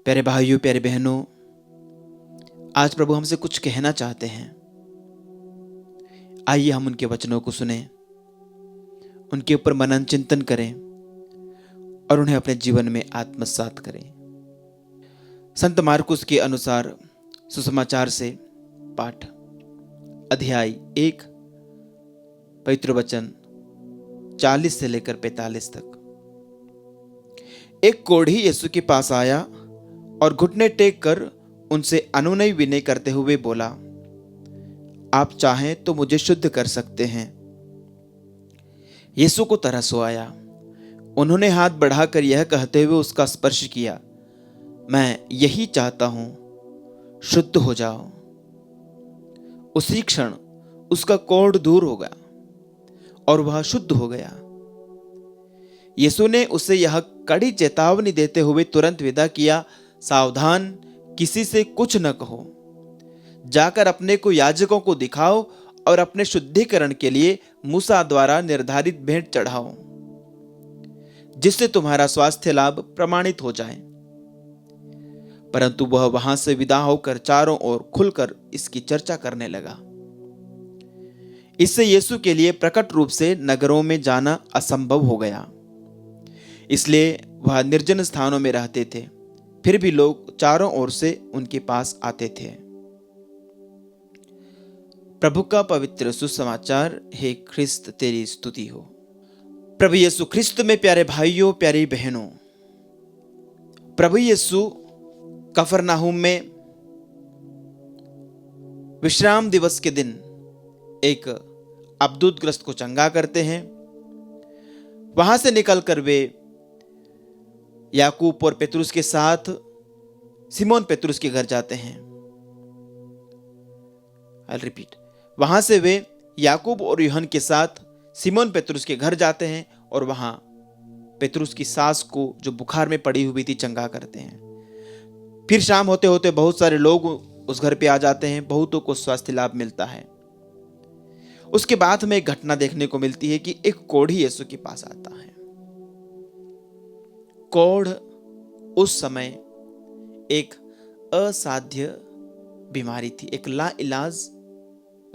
प्यारे भाइयों, प्यारे बहनों, आज प्रभु हमसे कुछ कहना चाहते हैं। आइए हम उनके वचनों को सुने, उनके ऊपर मनन चिंतन करें और उन्हें अपने जीवन में आत्मसात करें। संत मार्कुस के अनुसार सुसमाचार से पाठ, अध्याय 1, पवित्र वचन 40 से लेकर 45 तक। एक कोढ़ी यीशु के पास आया और घुटने टेक कर उनसे अनुनय विनय करते हुए बोला, आप चाहें तो मुझे शुद्ध कर सकते हैं। यीशु को तरस आया। उन्होंने हाथ बढ़ाकर यह कहते हुए उसका स्पर्श किया, मैं यही चाहता हूं, शुद्ध हो जाओ। उसी क्षण उसका कोढ़ दूर हो गया और वह शुद्ध हो गया। यीशु ने उसे यह कड़ी चेतावनी देते हुए तुरंत विदा किया, सावधान, किसी से कुछ न कहो। जाकर अपने को याजकों को दिखाओ और अपने शुद्धिकरण के लिए मूसा द्वारा निर्धारित भेंट चढ़ाओ, जिससे तुम्हारा स्वास्थ्य लाभ प्रमाणित हो जाए। परंतु वह वहां से विदा होकर चारों ओर खुलकर इसकी चर्चा करने लगा। इससे यीशु के लिए प्रकट रूप से नगरों में जाना असंभव हो गया, इसलिए वह निर्जन स्थानों में रहते थे। फिर भी लोग चारों ओर से उनके पास आते थे। प्रभु का पवित्र सुसमाचार। हे ख्रिस्त, तेरी स्तुति हो। प्रभु यीशु ख्रिस्त में प्यारे भाइयों, प्यारी बहनों, प्रभु यीशु कफरनाहुम में विश्राम दिवस के दिन एक अबदूतग्रस्त को चंगा करते हैं। वहां से निकलकर वे याकूब और पेतरुस के साथ सिमोन पेतरुस के घर जाते हैं। I'll repeat. वहां से वे याकूब और यूहन्ना के साथ सिमोन पेतरुस के घर जाते हैं और वहां पेतरुस की सास को, जो बुखार में पड़ी हुई थी, चंगा करते हैं। फिर शाम होते होते बहुत सारे लोग उस घर पे आ जाते हैं। बहुतों को स्वास्थ्य लाभ मिलता है। उसके बाद हमें एक घटना देखने को मिलती है कि एक कोढ़ी यीशु के पास आता है। कोढ़ उस समय एक असाध्य बीमारी थी, एक लाइलाज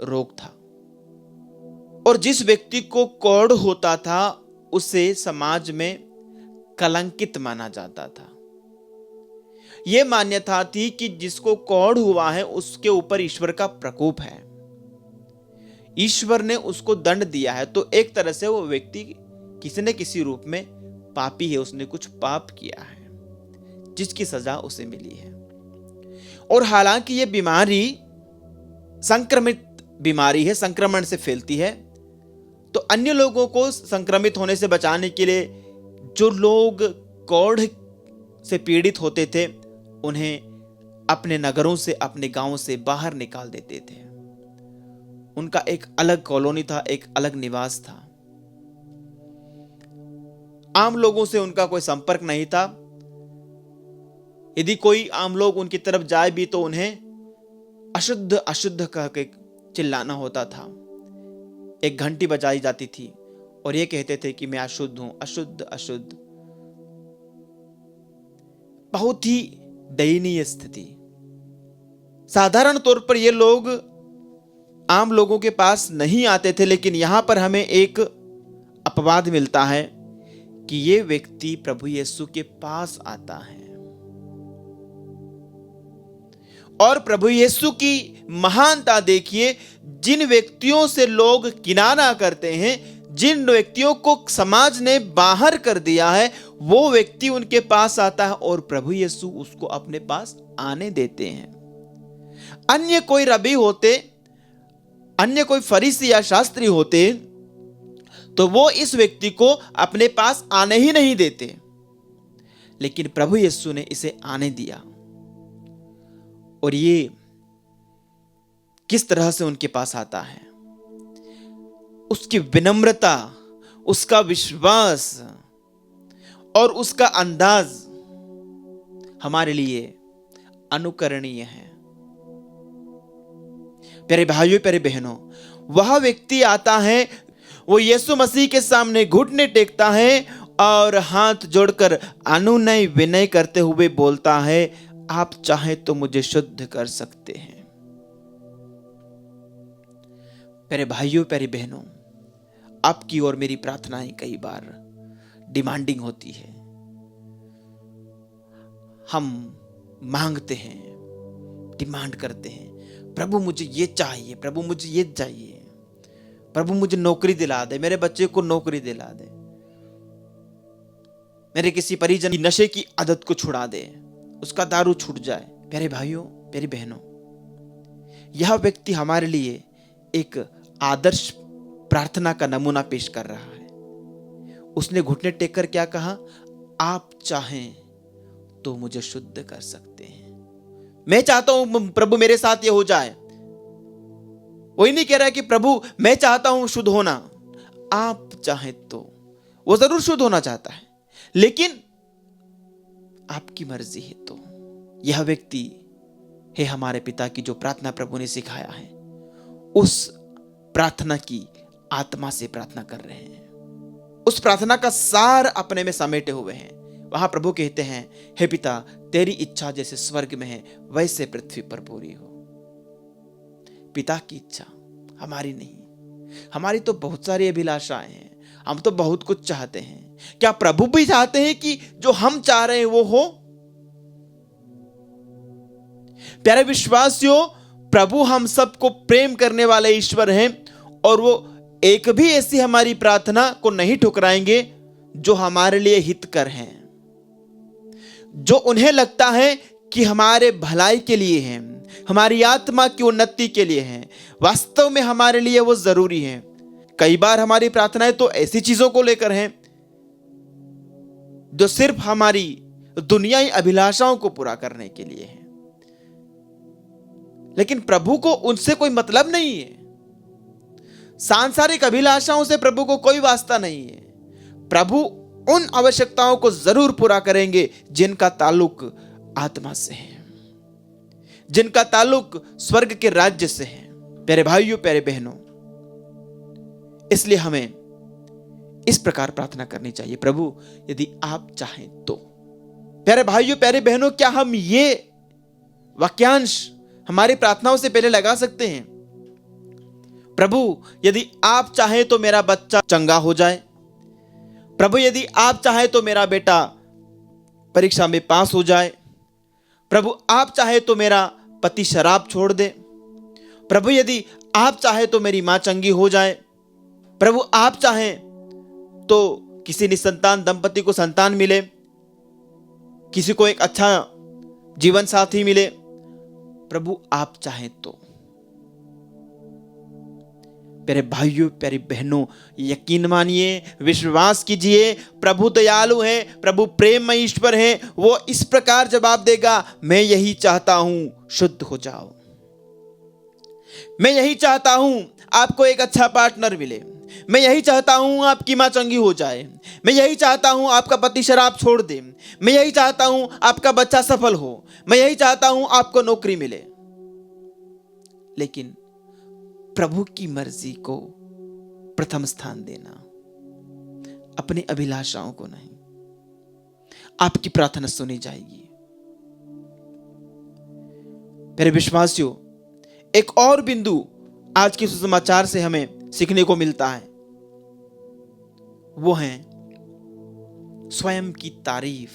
रोग था। और जिस व्यक्ति को कोढ़ होता था उसे समाज में कलंकित माना जाता था। यह मान्यता थी कि जिसको कोढ़ हुआ है उसके ऊपर ईश्वर का प्रकोप है, ईश्वर ने उसको दंड दिया है। तो एक तरह से वो व्यक्ति किसी न किसी रूप में पापी है, उसने कुछ पाप किया है जिसकी सजा उसे मिली है। और हालांकि ये बीमारी संक्रमित बीमारी है, संक्रमण से फैलती है, तो अन्य लोगों को संक्रमित होने से बचाने के लिए जो लोग कोढ़ से पीड़ित होते थे उन्हें अपने नगरों से, अपने गांवों से बाहर निकाल देते थे। उनका एक अलग कॉलोनी था, एक अलग निवास था। आम लोगों से उनका कोई संपर्क नहीं था। यदि कोई आम लोग उनकी तरफ जाए भी तो उन्हें अशुद्ध अशुद्ध कह के चिल्लाना होता था। एक घंटी बजाई जाती थी और ये कहते थे कि मैं अशुद्ध हूं, अशुद्ध अशुद्ध। बहुत ही दयनीय स्थिति। साधारण तौर पर ये लोग आम लोगों के पास नहीं आते थे, लेकिन यहां पर हमें एक अपवाद मिलता है कि ये व्यक्ति प्रभु यीशु के पास आता है। और प्रभु यीशु की महानता देखिए। जिन व्यक्तियों से लोग किनारा करते हैं, जिन व्यक्तियों को समाज ने बाहर कर दिया है, वो व्यक्ति उनके पास आता है और प्रभु यीशु उसको अपने पास आने देते हैं। अन्य कोई रबी होते, अन्य कोई फरीसी या शास्त्री होते तो वो इस व्यक्ति को अपने पास आने ही नहीं देते, लेकिन प्रभु यीशु ने इसे आने दिया। और ये किस तरह से उनके पास आता है, उसकी विनम्रता, उसका विश्वास और उसका अंदाज हमारे लिए अनुकरणीय है। प्यारे भाइयों, प्यारे बहनों, वह व्यक्ति आता है, वो यीशु मसीह के सामने घुटने टेकता है और हाथ जोड़कर अनुनय विनय करते हुए बोलता है, आप चाहे तो मुझे शुद्ध कर सकते हैं। प्यारे भाइयों, प्यारी बहनों, आपकी और मेरी प्रार्थनाएं कई बार डिमांडिंग होती है। हम मांगते हैं, डिमांड करते हैं, प्रभु मुझे ये चाहिए, प्रभु मुझे ये चाहिए, प्रभु मुझे नौकरी दिला दे, मेरे बच्चे को नौकरी दिला दे, मेरे किसी परिजन की नशे की आदत को छुड़ा दे, उसका दारू छूट जाए। प्यारे भाइयों, प्यारी बहनों, यह व्यक्ति हमारे लिए एक आदर्श प्रार्थना का नमूना पेश कर रहा है। उसने घुटने टेक कर क्या कहा? आप चाहें तो मुझे शुद्ध कर सकते हैं। मैं चाहता हूं प्रभु मेरे साथ ये हो जाए। वही नहीं कह रहा है कि प्रभु मैं चाहता हूं शुद्ध होना, आप चाहें तो। वो जरूर शुद्ध होना चाहता है, लेकिन आपकी मर्जी है तो। यह व्यक्ति है हमारे पिता की जो प्रार्थना प्रभु ने सिखाया है, उस प्रार्थना की आत्मा से प्रार्थना कर रहे हैं, उस प्रार्थना का सार अपने में समेटे हुए हैं। वहां प्रभु कहते हैं, हे पिता, तेरी इच्छा जैसे स्वर्ग में है वैसे पृथ्वी पर पूरी हो। पिता की इच्छा, हमारी नहीं। हमारी तो बहुत सारी अभिलाषाएं हैं, हम तो बहुत कुछ चाहते हैं। क्या प्रभु भी चाहते हैं कि जो हम चाह रहे हैं वो हो? प्यारे विश्वासियों, प्रभु हम सबको प्रेम करने वाले ईश्वर हैं, और वो एक भी ऐसी हमारी प्रार्थना को नहीं ठुकराएंगे जो हमारे लिए हितकर हैं, जो उन्हें लगता है कि हमारे भलाई के लिए हैं, हमारी आत्मा की उन्नति के लिए हैं। वास्तव में हमारे लिए वो जरूरी है। कई बार हमारी प्रार्थनाएं तो ऐसी चीजों को लेकर हैं जो सिर्फ हमारी दुनियाई अभिलाषाओं को पूरा करने के लिए है, लेकिन प्रभु को उनसे कोई मतलब नहीं है। सांसारिक अभिलाषाओं से प्रभु को कोई वास्ता नहीं है। प्रभु उन आवश्यकताओं को जरूर पूरा करेंगे जिनका ताल्लुक आत्मा से है, जिनका ताल्लुक स्वर्ग के राज्य से है। प्यारे भाइयों, प्यारे बहनों, इसलिए हमें इस प्रकार प्रार्थना करनी चाहिए, प्रभु यदि आप चाहें तो। प्यारे भाइयों, प्यारे बहनों, क्या हम ये वाक्यांश हमारी प्रार्थनाओं से पहले लगा सकते हैं? प्रभु यदि आप चाहें तो मेरा बच्चा चंगा हो जाए, प्रभु यदि आप चाहें तो मेरा बेटा परीक्षा में पास हो जाए, प्रभु आप चाहें तो मेरा पति शराब छोड़ दे, प्रभु यदि आप चाहें तो मेरी मां चंगी हो जाए, प्रभु आप चाहें तो किसी निसंतान दंपति को संतान मिले, किसी को एक अच्छा जीवन साथी मिले, प्रभु आप चाहें तो। प्यारे भाइयों, प्यारी बहनों, यकीन मानिए, विश्वास कीजिए, प्रभु दयालु है, प्रभु प्रेममय ईश्वर है। वो इस प्रकार जवाब देगा, मैं यही चाहता हूं शुद्ध हो जाओ, मैं यही चाहता हूं आपको एक अच्छा पार्टनर मिले, मैं यही चाहता हूं आपकी मां चंगी हो जाए, मैं यही चाहता हूं आपका पति शराब छोड़ दे, मैं यही चाहता हूं आपका बच्चा सफल हो, मैं यही चाहता हूं आपको नौकरी मिले। लेकिन प्रभु की मर्जी को प्रथम स्थान देना, अपनी अभिलाषाओं को नहीं। आपकी प्रार्थना सुनी जाएगी। मेरे विश्वासियों, एक और बिंदु आज के सुसमाचार से हमें सीखने को मिलता है, वो है स्वयं की तारीफ।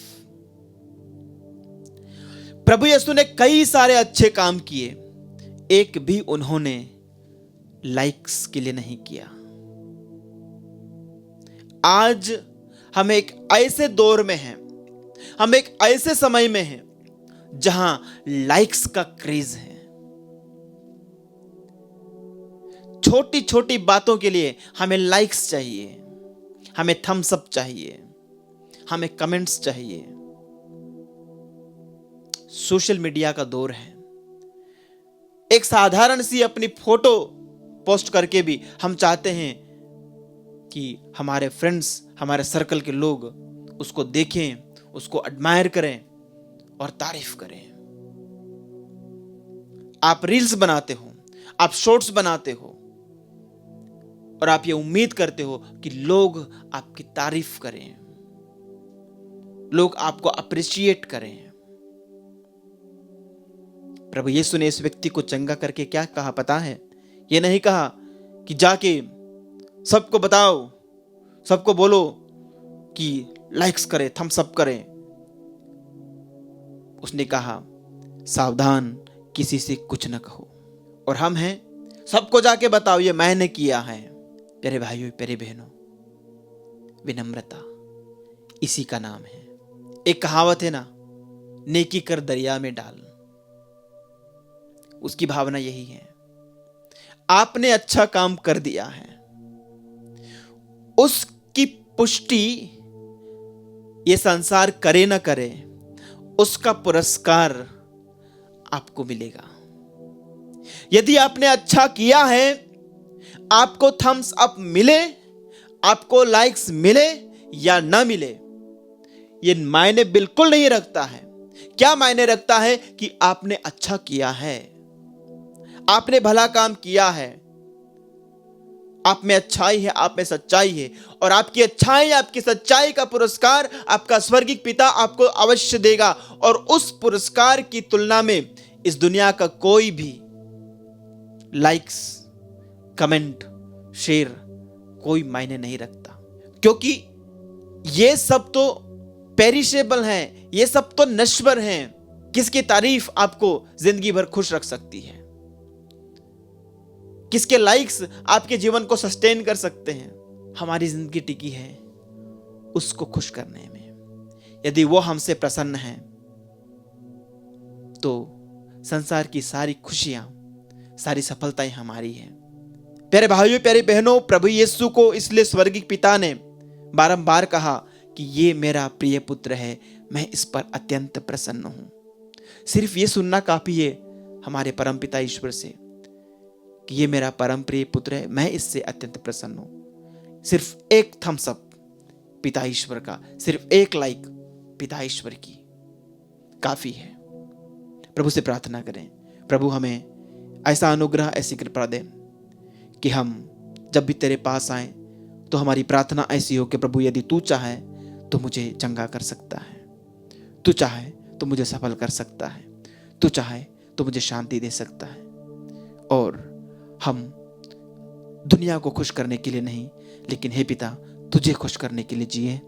प्रभु यीशु ने कई सारे अच्छे काम किए, एक भी उन्होंने लाइक्स के लिए नहीं किया। आज हम एक ऐसे दौर में हैं, हम एक ऐसे समय में हैं जहां लाइक्स का क्रेज है। छोटी छोटी बातों के लिए हमें लाइक्स चाहिए, हमें थम्स अप चाहिए, हमें कमेंट्स चाहिए। सोशल मीडिया का दौर है। एक साधारण सी अपनी फोटो पोस्ट करके भी हम चाहते हैं कि हमारे फ्रेंड्स, हमारे सर्कल के लोग उसको देखें, उसको एडमायर करें और तारीफ करें। आप रील्स बनाते हो, आप शॉर्ट्स बनाते हो और आप ये उम्मीद करते हो कि लोग आपकी तारीफ करें। लोग आपको अप्रिशिएट करें। प्रभु यीशु ने इस व्यक्ति को चंगा करके क्या कहा पता है? ये नहीं कहा कि जाके सबको बताओ, सबको बोलो कि लाइक्स करे, थम्स अप करें। उसने कहा सावधान, किसी से कुछ न कहो। और हम हैं, सबको जाके बताओ ये मैंने किया है। प्यारे भाइयों, प्यारे बहनों, विनम्रता इसी का नाम है। एक कहावत है ना, नेकी कर दरिया में डाल। उसकी भावना यही है। आपने अच्छा काम कर दिया है, उसकी पुष्टि ये संसार करे ना करे, उसका पुरस्कार आपको मिलेगा। यदि आपने अच्छा किया है, आपको थम्स अप मिले, आपको लाइक्स मिले या ना मिले, ये मायने बिल्कुल नहीं रखता है। क्या मायने रखता है कि आपने अच्छा किया है, आपने भला काम किया है, आप में अच्छाई है, आप में सच्चाई है, और आपकी अच्छाई, आपकी सच्चाई का पुरस्कार आपका स्वर्गीय पिता आपको अवश्य देगा। और उस पुरस्कार की तुलना में इस दुनिया का कोई भी लाइक्स, कमेंट, शेयर कोई मायने नहीं रखता, क्योंकि ये सब तो पेरिशेबल हैं, ये सब तो नश्वर हैं। किसकी तारीफ आपको जिंदगी भर खुश रख सकती है? किसके लाइक्स आपके जीवन को सस्टेन कर सकते हैं? हमारी जिंदगी टिकी है उसको खुश करने में। यदि वो हमसे प्रसन्न है तो संसार की सारी खुशियां, सारी सफलताएं हमारी हैं। प्यारे भाइयों, प्यारी बहनों, प्रभु यीशु को इसलिए स्वर्गीय पिता ने बारंबार कहा कि ये मेरा प्रिय पुत्र है, मैं इस पर अत्यंत प्रसन्न हूं। सिर्फ ये सुनना काफी है हमारे परमपिता ईश्वर से कि ये मेरा परम प्रिय पुत्र है, मैं इससे अत्यंत प्रसन्न हूं। सिर्फ एक थम्स अप पिता ईश्वर का, सिर्फ एक लाइक पिता ईश्वर की काफी है। प्रभु से प्रार्थना करें, प्रभु हमें ऐसा अनुग्रह, ऐसी कृपा दें कि हम जब भी तेरे पास आए तो हमारी प्रार्थना ऐसी हो कि प्रभु यदि तू चाहे तो मुझे चंगा कर सकता है, तू चाहे तो मुझे सफल कर सकता है, तू चाहे तो मुझे शांति दे सकता है। और हम दुनिया को खुश करने के लिए नहीं, लेकिन हे पिता तुझे खुश करने के लिए जिए,